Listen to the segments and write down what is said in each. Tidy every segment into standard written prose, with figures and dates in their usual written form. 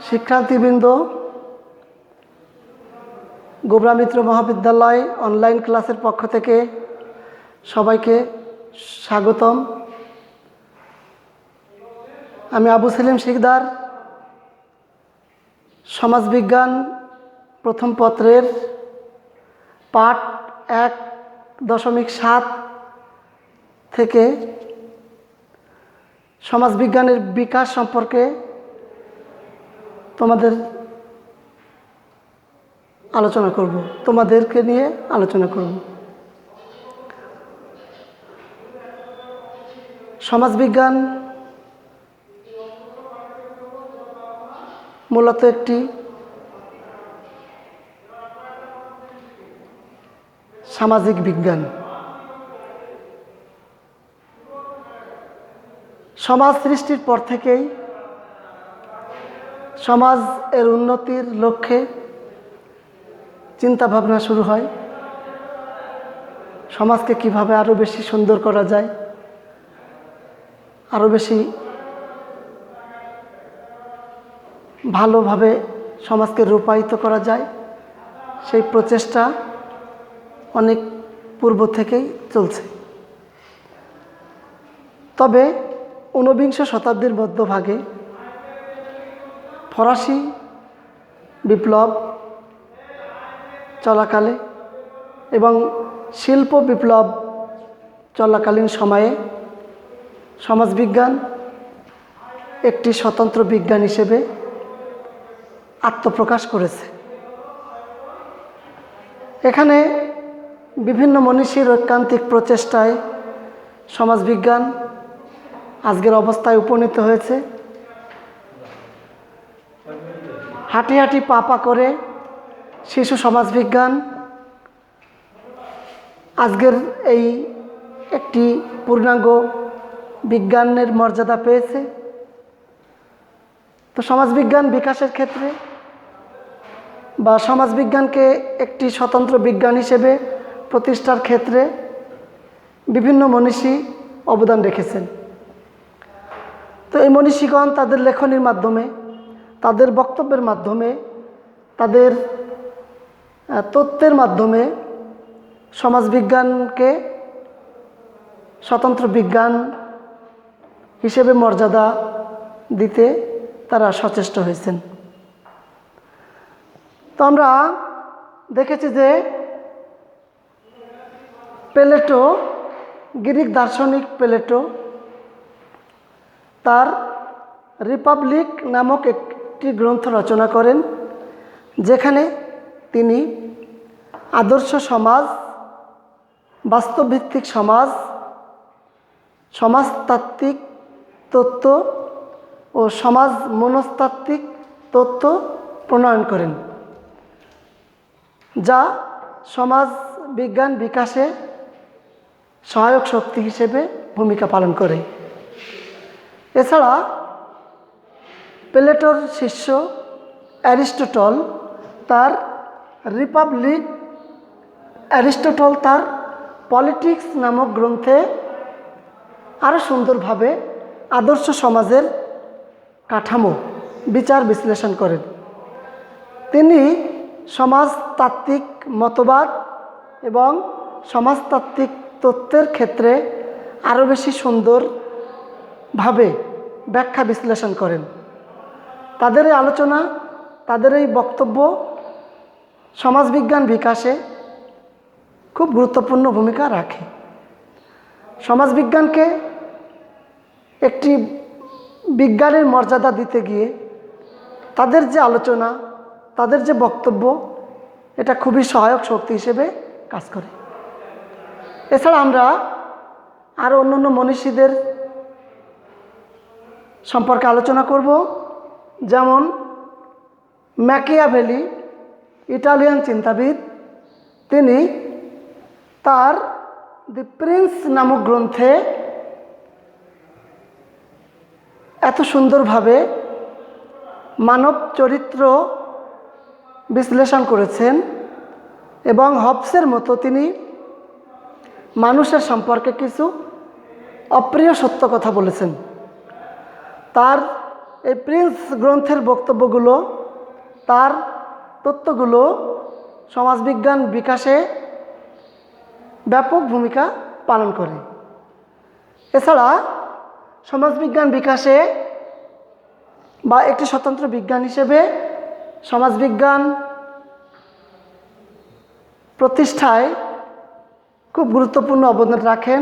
শিক্ষার্থীবৃন্দ, গোবরা মিত্র মহাবিদ্যালয় অনলাইন ক্লাসের পক্ষ থেকে সবাইকে স্বাগতম। আমি আবু সেলিম শিকদার, সমাজবিজ্ঞান প্রথম পত্রের পাঠ 1.7 থেকে সমাজবিজ্ঞানের বিকাশ সম্পর্কে তোমাদেরকে নিয়ে আলোচনা করব। সমাজবিজ্ঞান মূলত একটি সামাজিক বিজ্ঞান। সমাজ সৃষ্টির পর থেকেই সমাজ এর উন্নতির লক্ষ্যে চিন্তা ভাবনা শুরু হয়। সমাজকে কিভাবে আরও বেশি সুন্দর করা যায়, আরও বেশি ভালোভাবে সমাজকে রূপায়িত করা যায়, সেই প্রচেষ্টা অনেক পূর্ব থেকেই চলছে। তবে ঊনবিংশ শতাব্দীর মধ্যভাগে ফরাসি বিপ্লব চলাকালে এবং শিল্প বিপ্লব চলাকালীন সময়ে সমাজবিজ্ঞান একটি স্বতন্ত্র বিজ্ঞান হিসেবে আত্মপ্রকাশ করেছে। এখানে বিভিন্ন মনীষীর ঐকান্তিক প্রচেষ্টায় সমাজবিজ্ঞান আজকের অবস্থায় উপনীত হয়েছে। হাঁটি হাঁটি পা পা করে শিশু সমাজবিজ্ঞান আজকের এই একটি পূর্ণাঙ্গ বিজ্ঞানের মর্যাদা পেয়েছে। তো সমাজবিজ্ঞান বিকাশের ক্ষেত্রে বা সমাজবিজ্ঞানকে একটি স্বতন্ত্র বিজ্ঞান হিসেবে প্রতিষ্ঠার ক্ষেত্রে বিভিন্ন মনীষী অবদান রেখেছেন। তো এই মনীষীগণ তাদের লেখনীর মাধ্যমে, তাদের বক্তব্যের মাধ্যমে, তাদের তত্ত্বের মাধ্যমে সমাজবিজ্ঞানকে স্বতন্ত্র বিজ্ঞান হিসেবে মর্যাদা দিতে তারা সচেষ্ট হয়েছেন। তো আমরা দেখেছি যে প্লেটো, গ্রিক দার্শনিক প্লেটো, তার রিপাবলিক নামক একটি গ্রন্থ রচনা করেন, যেখানে তিনি আদর্শ সমাজ, বাস্তবভিত্তিক সমাজ, সমাজতাত্ত্বিক তত্ত্ব ও সমাজ মনস্তাত্ত্বিক তত্ত্ব প্রণয়ন করেন, যা সমাজ বিজ্ঞান বিকাশে সহায়ক শক্তি হিসেবে ভূমিকা পালন করে। এছাড়া প্লেটোর শিষ্য অ্যারিস্টটল তার পলিটিক্স নামক গ্রন্থে আরও সুন্দরভাবে আদর্শ সমাজের কাঠামো বিচার বিশ্লেষণ করেন। তিনি সমাজতাত্ত্বিক মতবাদ এবং সমাজতাত্ত্বিক তত্ত্বের ক্ষেত্রে আরও বেশি সুন্দরভাবে ব্যাখ্যা বিশ্লেষণ করেন। তাদের এই আলোচনা, তাদের এই বক্তব্য সমাজবিজ্ঞান বিকাশে খুব গুরুত্বপূর্ণ ভূমিকা রাখে। সমাজবিজ্ঞানকে একটি বিজ্ঞানের মর্যাদা দিতে গিয়ে তাদের যে আলোচনা, তাদের যে বক্তব্য, এটা খুবই সহায়ক শক্তি হিসেবে কাজ করে। এছাড়া আমরা আরও অন্যান্য মনীষীদের সম্পর্কে আলোচনা করব, যেমন ম্যাকিয়াভেলি, ইটালিয়ান চিন্তাবিদ। তিনি তার দি প্রিন্স নামক গ্রন্থে এত সুন্দরভাবে মানব চরিত্র বিশ্লেষণ করেছেন এবং হবসের মতো তিনি মানুষের সম্পর্কে কিছু অপ্রিয় সত্য কথা বলেছেন। তার এই প্রিন্স গ্রন্থের বক্তব্যগুলো, তার তত্ত্বগুলো সমাজবিজ্ঞান বিকাশে ব্যাপক ভূমিকা পালন করে। এছাড়া সমাজবিজ্ঞান বিকাশে বা একটি স্বতন্ত্র বিজ্ঞান হিসেবে সমাজবিজ্ঞান প্রতিষ্ঠায় খুব গুরুত্বপূর্ণ অবদান রাখেন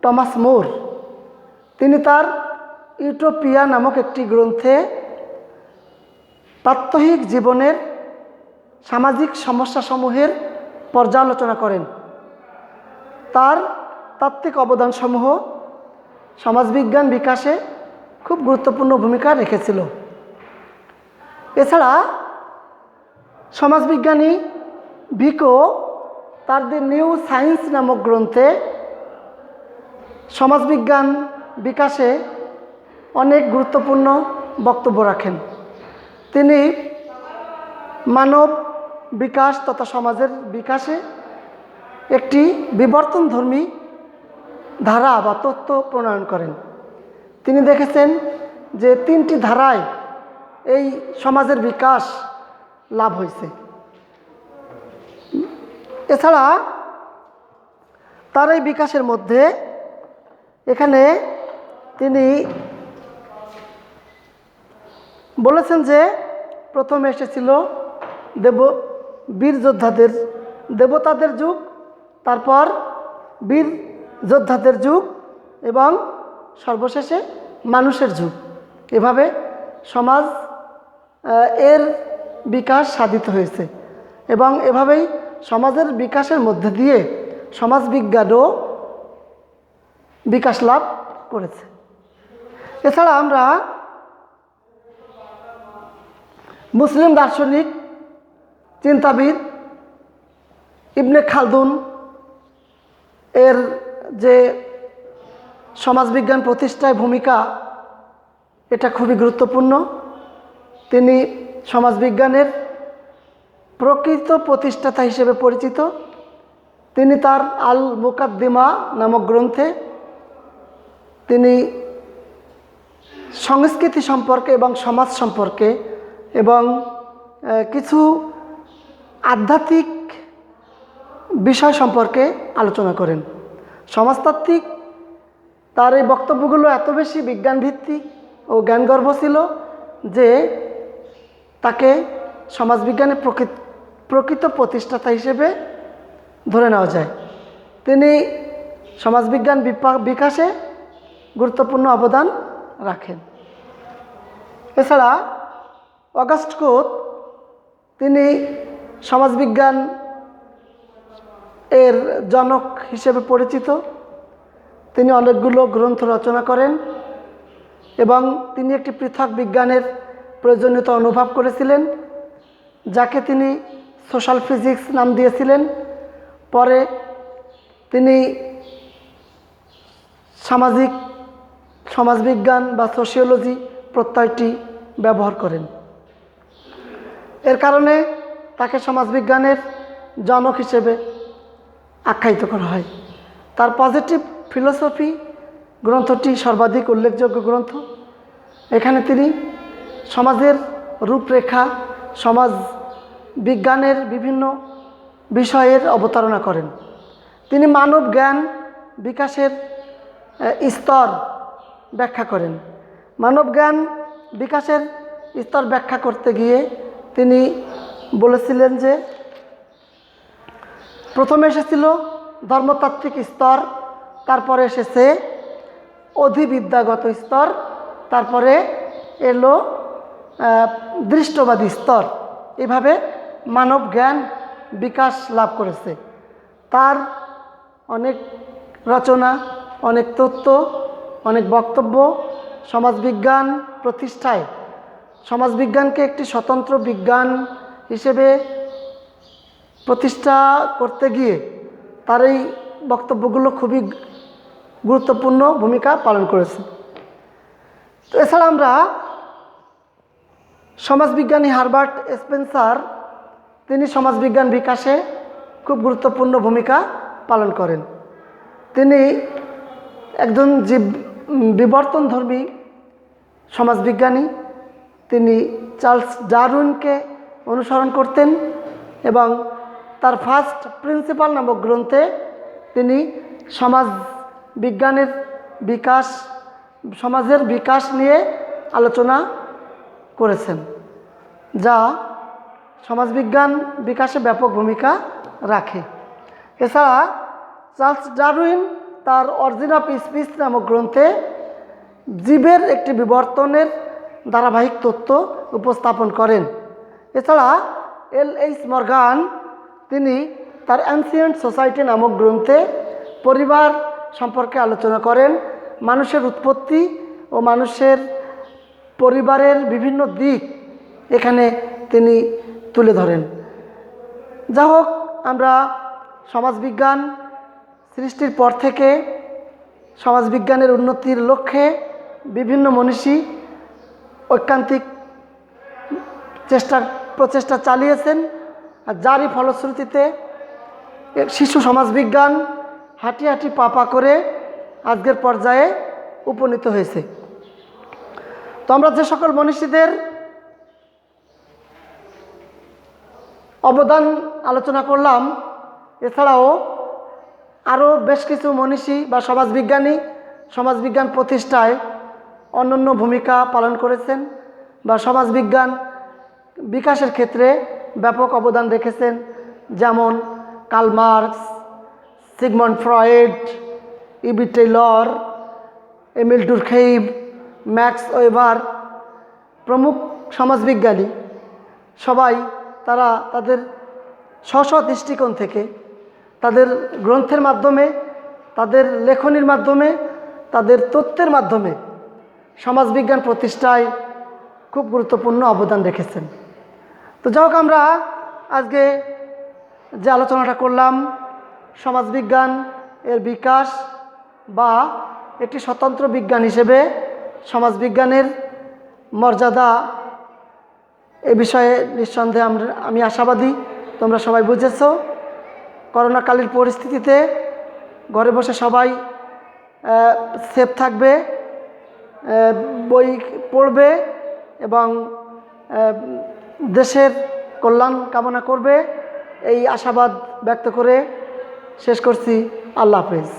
টমাস মুর। তিনি তার ইউটোপিয়া নামক একটি গ্রন্থে প্রাত্যহিক জীবনের সামাজিক সমস্যাসমূহের পর্যালোচনা করেন। তার তাত্ত্বিক অবদানসমূহ সমাজবিজ্ঞান বিকাশে খুব গুরুত্বপূর্ণ ভূমিকা রেখেছিল। এছাড়া সমাজবিজ্ঞানী ভিকো তার দি নিউ সায়েন্স নামক গ্রন্থে সমাজবিজ্ঞান বিকাশে অনেক গুরুত্বপূর্ণ বক্তব্য রাখেন। তিনি মানব বিকাশ তথা সমাজের বিকাশে একটি বিবর্তনধর্মী ধারা বা তত্ত্ব প্রণয়ন করেন। তিনি দেখেছেন যে 3টি ধারায় এই সমাজের বিকাশ লাভ হয়েছে। এছাড়া তার এই বিকাশের মধ্যে এখানে তিনি বলেছেন যে প্রথমে এসেছিল বীর যোদ্ধাদের, দেবতাদের যুগ, তারপর বীর যোদ্ধাদের যুগ এবং সর্বশেষে মানুষের যুগ। এভাবে সমাজ এর বিকাশ সাধিত হয়েছে এবং এভাবেই সমাজের বিকাশের মধ্যে দিয়ে সমাজবিজ্ঞানও বিকাশ লাভ করেছে। এছাড়া আমরা মুসলিম দার্শনিক চিন্তাবিদ ইবনে খালদুন এর যে সমাজবিজ্ঞান প্রতিষ্ঠায় ভূমিকা, এটা খুবই গুরুত্বপূর্ণ। তিনি সমাজবিজ্ঞানের প্রকৃত প্রতিষ্ঠাতা হিসেবে পরিচিত। তিনি তার আল মুকাদ্দিমা নামক গ্রন্থে তিনি সংস্কৃতি সম্পর্কে এবং সমাজ সম্পর্কে এবং কিছু আধ্যাত্মিক বিষয় সম্পর্কে আলোচনা করেন। সমাজতাত্ত্বিক তার এই বক্তব্যগুলো এত বেশি বিজ্ঞানভিত্তিক ও জ্ঞানগর্ভ ছিল যে তাকে সমাজবিজ্ঞানের প্রকৃত প্রতিষ্ঠাতা হিসেবে ধরে নেওয়া যায়। তিনি সমাজবিজ্ঞান বিকাশে গুরুত্বপূর্ণ অবদান রাখেন। এছাড়া অগাস্ট কোত তিনি সমাজবিজ্ঞান এর জনক হিসেবে পরিচিত। তিনি অনেকগুলো গ্রন্থ রচনা করেন এবং তিনি একটি পৃথক বিজ্ঞানের প্রয়োজনীয়তা অনুভব করেছিলেন, যাকে তিনি সোশ্যাল ফিজিক্স নাম দিয়েছিলেন। পরে তিনি সমাজবিজ্ঞান বা সোশিওলজি প্রত্যয়টি ব্যবহার করেন। এর কারণে তাকে সমাজবিজ্ঞানের জনক হিসেবে আখ্যায়িত করা হয়। তার পজিটিভ ফিলোসফি গ্রন্থটি সর্বাধিক উল্লেখযোগ্য গ্রন্থ। এখানে তিনি সমাজের রূপরেখা, সমাজ বিজ্ঞানের বিভিন্ন বিষয়ের অবতারণা করেন। তিনি মানব জ্ঞান বিকাশের স্তর ব্যাখ্যা করেন। মানব জ্ঞান বিকাশের স্তর ব্যাখ্যা করতে গিয়ে তিনি বলেছিলেন যে প্রথমে এসেছিল ধর্মতাত্ত্বিক স্তর, তারপরে এসেছে অধিবিদ্যাগত স্তর, তারপরে এলো দৃষ্টবাদী স্তর। এভাবে মানব জ্ঞান বিকাশ লাভ করেছে। তার অনেক রচনা, অনেক তত্ত্ব, অনেক বক্তব্য সমাজবিজ্ঞান প্রতিষ্ঠায়, সমাজবিজ্ঞানকে একটি স্বতন্ত্র বিজ্ঞান হিসেবে প্রতিষ্ঠা করতে গিয়ে তার এই বক্তব্যগুলো খুবই গুরুত্বপূর্ণ ভূমিকা পালন করেছে। তো এছাড়া আমরা সমাজবিজ্ঞানী হারবার্ট স্পেন্সার, তিনি সমাজবিজ্ঞান বিকাশে খুব গুরুত্বপূর্ণ ভূমিকা পালন করেন। তিনি একজন বিবর্তনধর্মী সমাজবিজ্ঞানী, তিনি চার্লস ডারউইনকে অনুসরণ করতেন এবং তার ফার্স্ট প্রিন্সিপাল নামক গ্রন্থে তিনি সমাজ বিজ্ঞানের বিকাশ, সমাজের বিকাশ নিয়ে আলোচনা করেছেন, যা সমাজবিজ্ঞান বিকাশে ব্যাপক ভূমিকা রাখে। এছাড়া চার্লস ডারউইন তার অরিজিন অফ স্পিচ নামক গ্রন্থে জীবের একটি বিবর্তনের ধারাবাহিক তথ্য উপস্থাপন করেন। এছাড়া L.H. মর্গান তিনি তার অ্যানসিয়েন্ট সোসাইটি নামক গ্রন্থে পরিবার সম্পর্কে আলোচনা করেন, মানুষের উৎপত্তি ও মানুষের পরিবারের বিভিন্ন দিক এখানে তিনি তুলে ধরেন। যা হোক, আমরা সমাজবিজ্ঞান সৃষ্টির পর থেকে সমাজবিজ্ঞানের উন্নতির লক্ষ্যে বিভিন্ন মনীষী ঐকান্তিক প্রচেষ্টা চালিয়েছেন, আর যারই ফলশ্রুতিতে শিশু সমাজবিজ্ঞান হাঁটি হাঁটি পা পা করে আজকের পর্যায়ে উপনীত হয়েছে। তো আমরা যে সকল মনীষীদের অবদান আলোচনা করলাম, এছাড়াও আরও বেশ কিছু মনীষী বা সমাজবিজ্ঞানী সমাজবিজ্ঞান প্রতিষ্ঠায় অনন্য ভূমিকা পালন করেছেন বা সমাজবিজ্ঞান বিকাশের ক্ষেত্রে ব্যাপক অবদান রেখেছেন, যেমন Karl Marx, Sigmund Freud, E B Tylor, Emile Durkheim, Max Weber প্রমুখ সমাজবিজ্ঞানী। সবাই তারা তাদের স্ব দৃষ্টিকোণ থেকে, তাদের গ্রন্থের মাধ্যমে, তাদের লেখনীর মাধ্যমে, তাদের তথ্যের মাধ্যমে সমাজবিজ্ঞান প্রতিষ্ঠায় খুব গুরুত্বপূর্ণ অবদান রেখেছেন। তো যাই হোক, আমরা আজকে যে আলোচনাটা করলাম, সমাজবিজ্ঞান এর বিকাশ বা একটি স্বতন্ত্র বিজ্ঞান হিসেবে সমাজবিজ্ঞানের মর্যাদা, এ বিষয়ে নিঃসন্দেহে আমি আশাবাদী তোমরা সবাই বুঝেছ। করোনাকালীন পরিস্থিতিতে ঘরে বসে সবাই সেফ থাকবে, বই পড়বে এবং দেশের কল্যাণ কামনা করবে, এই আশাবাদ ব্যক্ত করে শেষ করছি। আল্লাহ হাফেজ।